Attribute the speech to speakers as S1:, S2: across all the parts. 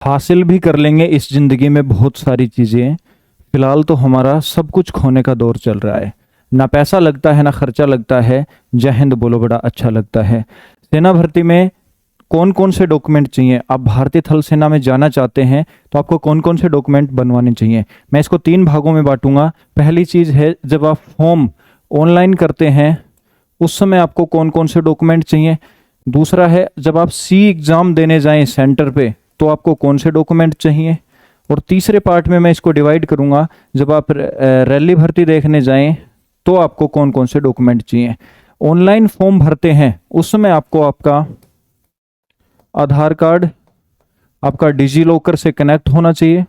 S1: हासिल भी कर लेंगे इस ज़िंदगी में बहुत सारी चीज़ें। फिलहाल तो हमारा सब कुछ खोने का दौर चल रहा है। ना पैसा लगता है, ना खर्चा लगता है। जय हिंद बोलो, बड़ा अच्छा लगता है। सेना भर्ती में कौन कौन से डॉक्यूमेंट चाहिए? आप भारतीय थल सेना में जाना चाहते हैं तो आपको कौन कौन से डॉक्यूमेंट बनवाने चाहिए? मैं इसको 3 भागों में बांटूंगा। पहली चीज़ है, जब आप फॉर्म ऑनलाइन करते हैं उस समय आपको कौन कौन से डॉक्यूमेंट चाहिए। दूसरा है, जब आप सी एग्ज़ाम देने जाएं सेंटर पे तो आपको कौन से डॉक्यूमेंट चाहिए। और तीसरे पार्ट में मैं इसको डिवाइड करूंगा, जब आप रैली भर्ती देखने जाएं तो आपको कौन कौन से डॉक्यूमेंट चाहिए। ऑनलाइन फॉर्म भरते हैं उस समय आपको आपका आधार कार्ड आपका डिजी लॉकर से कनेक्ट होना चाहिए।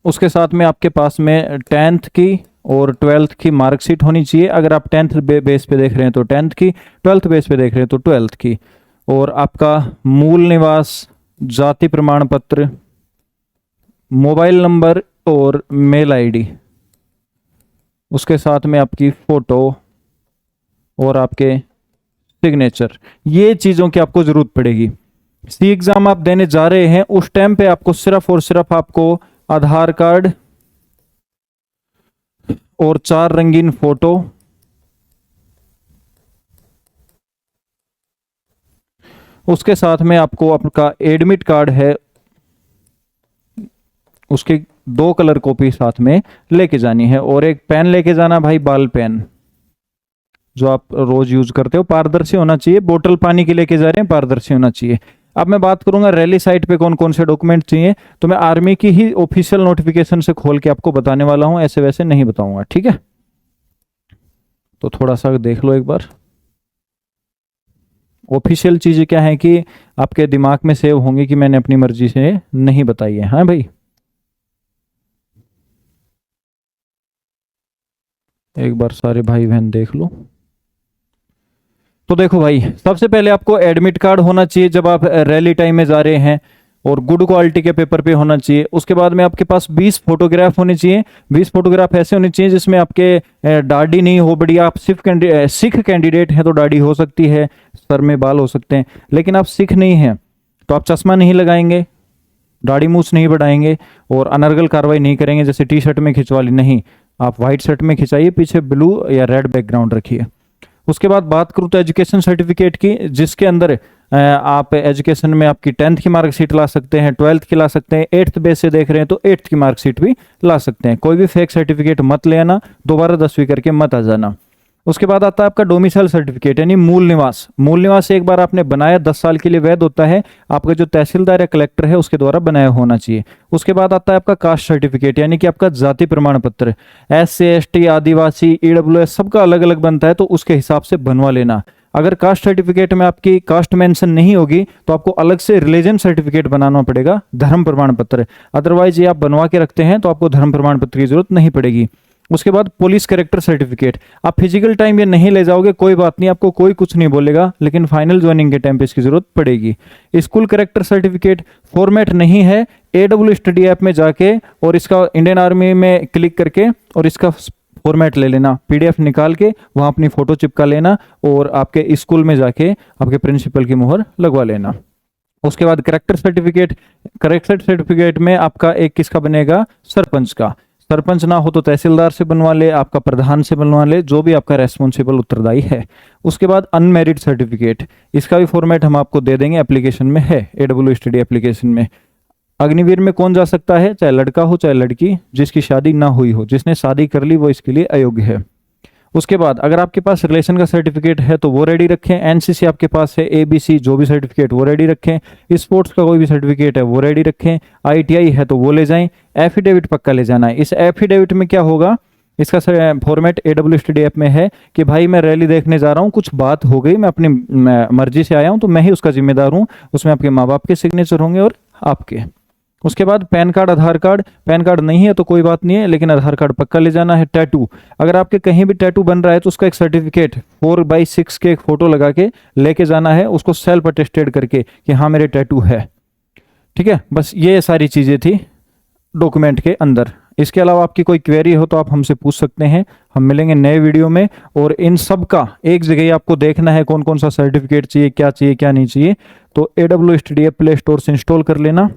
S1: उसके साथ में आपके पास में 10th की और 12th की मार्कशीट होनी चाहिए। अगर आप 10th बेस पे देख रहे हैं तो 10th की, 12th बेस पे देख रहे हैं तो 12th की। और आपका मूल निवास, जाति प्रमाण पत्र, मोबाइल नंबर और मेल आईडी। उसके साथ में आपकी फ़ोटो और आपके सिग्नेचर। ये चीज़ों की आपको ज़रूरत पड़ेगी। सी एग्ज़ाम आप देने जा रहे हैं उस टाइम पे आपको सिर्फ और सिर्फ आपको आधार कार्ड और 4 रंगीन फोटो, उसके साथ में आपको आपका एडमिट कार्ड है उसकी 2 कलर कॉपी साथ में लेके जानी है। और एक पेन लेके जाना भाई, बाल पेन जो आप रोज यूज करते हो, पारदर्शी होना चाहिए। बोतल पानी की लेके जा रहे हैं, पारदर्शी होना चाहिए। अब मैं बात करूंगा रैली साइट पे कौन कौन से डॉक्यूमेंट चाहिए, तो मैं आर्मी की ही ऑफिशियल नोटिफिकेशन से खोल के आपको बताने वाला हूं, ऐसे वैसे नहीं बताऊंगा, ठीक है। तो थोड़ा सा देख लो एक बार। ऑफिशियल चीजें क्या है कि आपके दिमाग में सेव होंगी कि मैंने अपनी मर्जी से नहीं बताई है। हाँ भाई, एक बार सारे भाई बहन देख लो। तो देखो भाई, सबसे पहले आपको एडमिट कार्ड होना चाहिए जब आप रैली टाइम में जा रहे हैं, और गुड क्वालिटी के पेपर पे होना चाहिए। उसके बाद में आपके पास 20 फोटोग्राफ होने चाहिए। 20 फोटोग्राफ ऐसे होने चाहिए जिसमें आपके दाढ़ी नहीं हो बड़ी। आप सिख कैंडिडेट हैं तो दाढ़ी हो सकती है, सर में बाल हो सकते हैं। लेकिन आप सिख नहीं हैं तो आप चश्मा नहीं लगाएंगे, दाढ़ी मूछ नहीं बढ़ाएंगे और अनर्गल कार्रवाई नहीं करेंगे जैसे टी शर्ट में खिंचवा ली। नहीं, आप व्हाइट शर्ट में खिंचाइए, पीछे ब्लू या रेड बैकग्राउंड रखिए। उसके बाद बात करूँ तो एजुकेशन सर्टिफिकेट की, जिसके अंदर आप एजुकेशन में आपकी 10th की मार्कशीट ला सकते हैं, 12th की ला सकते हैं, 8th बेस से देख रहे हैं तो 8th की मार्कशीट भी ला सकते हैं। कोई भी फेक सर्टिफिकेट मत ले आना, दोबारा 10वीं करके मत आ जाना। उसके बाद आता है आपका डोमिसाइल सर्टिफिकेट, यानी मूल निवास। मूल निवास एक बार आपने बनाया 10 साल के लिए वैध होता है। आपका जो तहसीलदार या कलेक्टर है उसके द्वारा बनाया होना चाहिए। उसके बाद आता है आपका कास्ट सर्टिफिकेट, यानी कि आपका जाति प्रमाण पत्र। SC ST आदिवासी EWS सबका अलग अलग बनता है, तो उसके हिसाब से बनवा लेना। अगर कास्ट सर्टिफिकेट में आपकी कास्ट मेंशन नहीं होगी तो आपको अलग से रिलीजन सर्टिफिकेट बनाना पड़ेगा, धर्म प्रमाण पत्र। अदरवाइज ये आप बनवा के रखते हैं तो आपको धर्म प्रमाण पत्र की जरूरत नहीं पड़ेगी। उसके बाद पुलिस कैरेक्टर सर्टिफिकेट। आप फिजिकल टाइम ये नहीं ले जाओगे कोई बात नहीं, आपको कोई कुछ नहीं बोलेगा, लेकिन फाइनल ज्वाइनिंग के टाइम पे इसकी जरूरत पड़ेगी। स्कूल कैरेक्टर सर्टिफिकेट फॉर्मेट नहीं है, AW स्टडी ऐप में जाके और इसका इंडियन आर्मी में क्लिक करके और इसका फॉर्मेट ले लेना, PDF निकाल के वहां अपनी फोटो चिपका लेना और आपके स्कूल में जाके आपके प्रिंसिपल की मुहर लगवा लेना। उसके बाद करेक्टर सर्टिफिकेट। करेक्टर सर्टिफिकेट में आपका एक किसका बनेगा? सरपंच का। सरपंच ना हो तो तहसीलदार से बनवा ले, आपका प्रधान से बनवा ले, जो भी आपका रेस्पॉन्सिबल उत्तरदायी है। उसके बाद अनमेरिड सर्टिफिकेट, इसका भी फॉर्मेट हम आपको दे देंगे, एप्लीकेशन में है, AW स्टडी एप्लीकेशन में। अग्निवीर में कौन जा सकता है? चाहे लड़का हो चाहे लड़की, जिसकी शादी ना हुई हो। जिसने शादी कर ली वो इसके लिए अयोग्य है। उसके बाद अगर आपके पास रिलेशन का सर्टिफिकेट है तो वो रेडी रखें। NCC आपके पास है, ABC जो भी सर्टिफिकेट वो रेडी रखें। स्पोर्ट्स का कोई भी सर्टिफिकेट है वो रेडी रखें। ITI है तो वो ले जाएं। एफिडेविट पक्का ले जाना है। इस एफिडेविट में क्या होगा, इसका फॉर्मेट AW स्टडी ऐप में है कि भाई मैं रैली देखने जा रहा हूँ, कुछ बात हो गई, मैं अपनी मर्जी से आया हूँ तो मैं ही उसका जिम्मेदार हूँ। उसमें आपके माँ बाप के सिग्नेचर होंगे और आपके। उसके बाद पैन कार्ड, आधार कार्ड। पैन कार्ड नहीं है तो कोई बात नहीं है, लेकिन आधार कार्ड पक्का ले जाना है। टैटू, अगर आपके कहीं भी टैटू बन रहा है तो उसका एक सर्टिफिकेट 4x6 के एक फोटो लगा के लेके जाना है, उसको सेल्फ अटेस्टेड करके कि हाँ मेरे टैटू है। ठीक है, बस ये सारी चीजें थी डॉक्यूमेंट के अंदर। इसके अलावा आपकी कोई क्वेरी हो तो आप हमसे पूछ सकते हैं। हम मिलेंगे नए वीडियो में, और इन सब का एक जगह ही आपको देखना है कौन कौन सा सर्टिफिकेट चाहिए क्या नहीं चाहिए। तो AWSTDF प्ले स्टोर से इंस्टॉल कर लेना।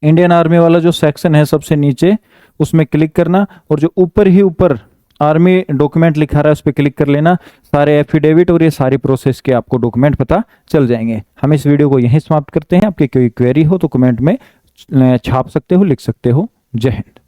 S1: इंडियन आर्मी वाला जो सेक्शन है सबसे नीचे, उसमें क्लिक करना, और जो ऊपर ही ऊपर आर्मी डॉक्यूमेंट लिखा रहा है उस पर क्लिक कर लेना। सारे एफिडेविट और ये सारी प्रोसेस के आपको डॉक्यूमेंट पता चल जाएंगे। हम इस वीडियो को यहीं समाप्त करते हैं। आपकी कोई क्वेरी हो तो कमेंट में छाप सकते हो, लिख सकते हो। जय हिंद।